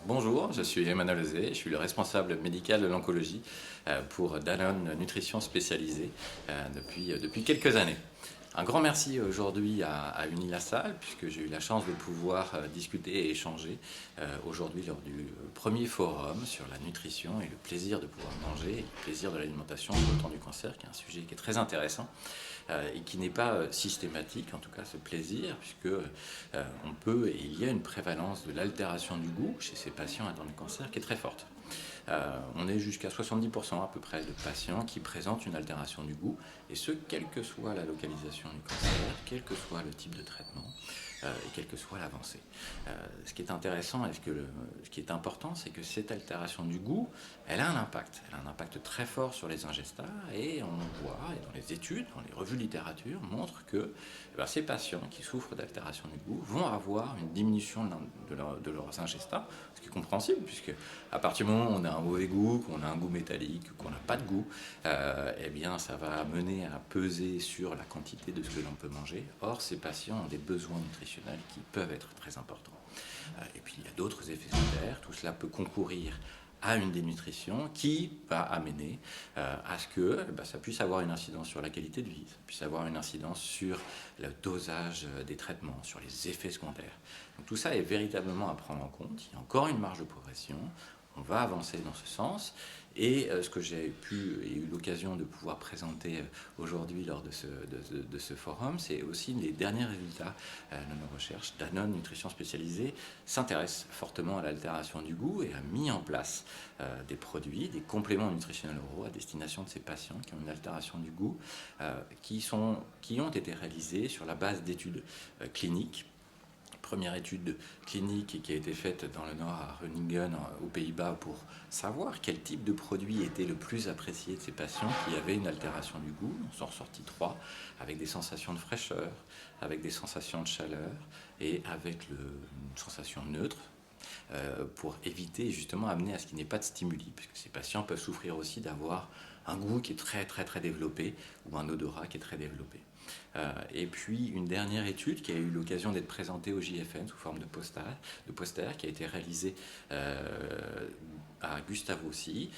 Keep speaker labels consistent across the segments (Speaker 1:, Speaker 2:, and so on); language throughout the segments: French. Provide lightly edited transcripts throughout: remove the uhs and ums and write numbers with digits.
Speaker 1: Bonjour, je suis Emmanuel Lezé, je suis le responsable médical de l'oncologie pour Danone Nutrition Spécialisée depuis quelques années. Un grand merci aujourd'hui à Unilassal, puisque j'ai eu la chance de pouvoir discuter et échanger aujourd'hui lors du premier forum sur la nutrition et le plaisir de pouvoir manger et le plaisir de l'alimentation au temps du cancer, qui est un sujet qui est très intéressant et qui n'est pas systématique, en tout cas ce plaisir, puisque on peut et il y a une prévalence de l'altération du goût chez ces patients atteints du cancer qui est très forte. On est jusqu'à 70% à peu près de patients qui présentent une altération du goût, et ce, quelle que soit la localisation du cancer, quel que soit le type de traitement, et quelle que soit l'avancée. Ce qui est intéressant et ce qui est important, c'est que cette altération du goût, elle a un impact. Elle a un impact très fort sur les ingestats, et on voit, et dans les études, dans les revues de littérature, montrent que ces patients qui souffrent d'altération du goût vont avoir une diminution de leurs ingestats, ce qui est compréhensible, puisque à partir du moment où on a un mauvais goût, qu'on a un goût métallique, qu'on n'a pas de goût, eh bien ça va mener à peser sur la quantité de ce que l'on peut manger. Or, ces patients ont des besoins nutritionnels qui peuvent être très importants. Et puis il y a d'autres effets secondaires, tout cela peut concourir à une dénutrition qui va amener à ce que ça puisse avoir une incidence sur la qualité de vie, ça puisse avoir une incidence sur le dosage des traitements, sur les effets secondaires. Donc tout ça est véritablement à prendre en compte. Il y a encore une marge de progression. On va avancer dans ce sens, et ce que j'ai eu l'occasion de pouvoir présenter aujourd'hui lors de ce forum, c'est aussi les derniers résultats de nos recherches. Danone Nutrition Spécialisée s'intéresse fortement à l'altération du goût et a mis en place des produits, des compléments nutritionnels oraux à destination de ces patients qui ont une altération du goût, qui ont été réalisés sur la base d'études cliniques. Première étude clinique qui a été faite dans le Nord à Groningen aux Pays-Bas pour savoir quel type de produit était le plus apprécié de ces patients qui avaient une altération du goût. On s'en ressortit 3 avec des sensations de fraîcheur, avec des sensations de chaleur et avec une sensation neutre, pour éviter justement amener à ce qu'il n'y ait pas de stimuli, puisque ces patients peuvent souffrir aussi d'avoir un goût qui est très très très développé ou un odorat qui est très développé. Et puis une dernière étude qui a eu l'occasion d'être présentée au JFN sous forme de poster qui a été réalisée à Gustave Roussy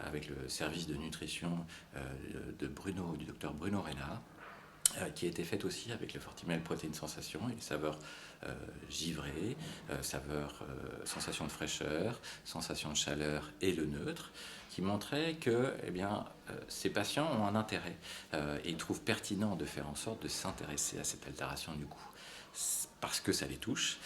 Speaker 1: avec le service de nutrition du docteur Bruno Reynard, qui a été faite aussi avec le Fortimel Protein Sensation et les saveurs givrées, sensation de fraîcheur, sensation de chaleur et le neutre, qui montrait que ces patients ont un intérêt et ils trouvent pertinent de faire en sorte de s'intéresser à cette altération du goût parce que ça les touche.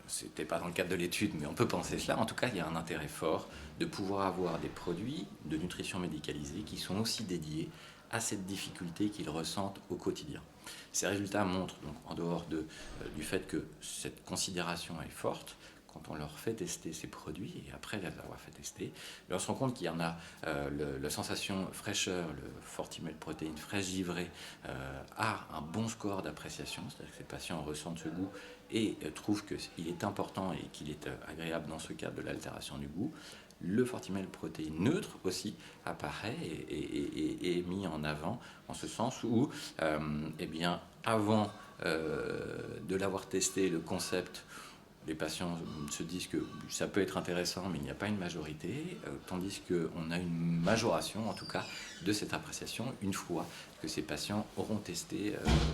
Speaker 1: C'était pas dans le cadre de l'étude, mais on peut penser cela. En tout cas, il y a un intérêt fort de pouvoir avoir des produits de nutrition médicalisée qui sont aussi dédiés à cette difficulté qu'ils ressentent au quotidien. Ces résultats montrent, donc, en dehors du fait que cette considération est forte, quand on leur fait tester ces produits, et après les avoir fait tester, on se rend compte qu'il y en a la sensation fraîcheur, le Fortimel Protein fraîche givrée a un bon score d'appréciation, c'est-à-dire que ces patients ressentent ce goût et trouvent qu'il est important et qu'il est agréable dans ce cadre de l'altération du goût. Le Fortimel Protein neutre aussi apparaît et est mis en avant en ce sens où, avant de l'avoir testé, le concept, les patients se disent que ça peut être intéressant, mais il n'y a pas une majorité, tandis qu'on a une majoration, en tout cas, de cette appréciation une fois que ces patients auront testé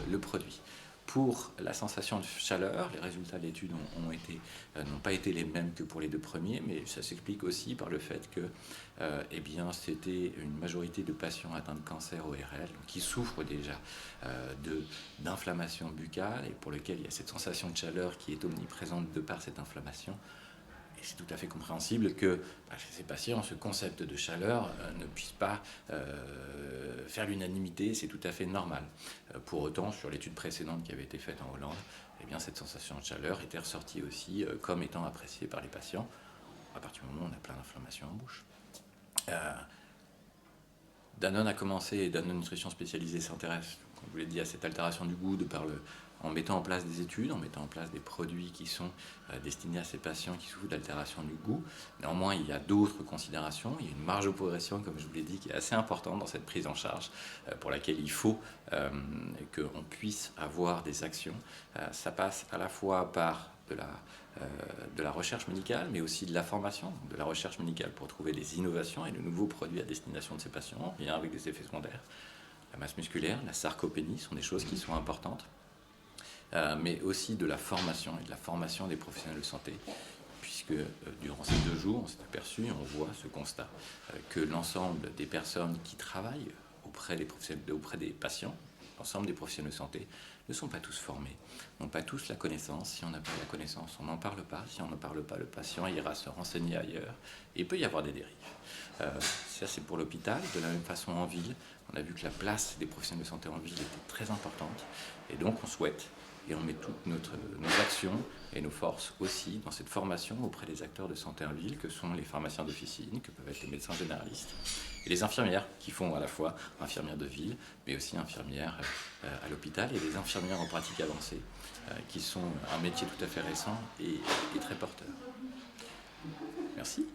Speaker 1: le produit. Pour la sensation de chaleur, les résultats de l'étude n'ont pas été les mêmes que pour les 2 premiers, mais ça s'explique aussi par le fait que c'était une majorité de patients atteints de cancer ORL qui souffrent déjà d'inflammation buccale et pour lesquels il y a cette sensation de chaleur qui est omniprésente de par cette inflammation. Et c'est tout à fait compréhensible que chez ces patients, ce concept de chaleur ne puisse pas faire l'unanimité, c'est tout à fait normal. Pour autant, sur l'étude précédente qui avait été faite en Hollande, cette sensation de chaleur était ressortie aussi comme étant appréciée par les patients à partir du moment où on a plein d'inflammation en bouche. Danone a commencé, et Danone Nutrition Spécialisée s'intéresse, comme je vous l'ai dit, à cette altération du goût en mettant en place des études, en mettant en place des produits qui sont destinés à ces patients qui souffrent d'altération du goût. Néanmoins, il y a d'autres considérations. Il y a une marge de progression, comme je vous l'ai dit, qui est assez importante dans cette prise en charge, pour laquelle il faut qu'on puisse avoir des actions. Ça passe à la fois par de la recherche médicale, mais aussi de la formation, de la recherche médicale pour trouver des innovations et de nouveaux produits à destination de ces patients, bien avec des effets secondaires. La masse musculaire, la sarcopénie sont des choses qui sont importantes, mais aussi de la formation et de la formation des professionnels de santé, puisque durant ces 2 jours, on s'est aperçu, on voit ce constat, que l'ensemble des personnes qui travaillent auprès des patients, l'ensemble des professionnels de santé, ne sont pas tous formés, n'ont pas tous la connaissance. Si on n'a pas la connaissance, on n'en parle pas. Si on n'en parle pas, le patient ira se renseigner ailleurs. Et il peut y avoir des dérives. Ça, c'est pour l'hôpital. De la même façon, en ville, on a vu que la place des professionnels de santé en ville était très importante. Et donc, on souhaite, et on met toutes nos actions et nos forces aussi dans cette formation auprès des acteurs de santé en ville, que sont les pharmaciens d'officine, que peuvent être les médecins généralistes, et les infirmières, qui font à la fois infirmières de ville, mais aussi infirmières à l'hôpital, et les infirmières en pratique avancée, qui sont un métier tout à fait récent et très porteur. Merci.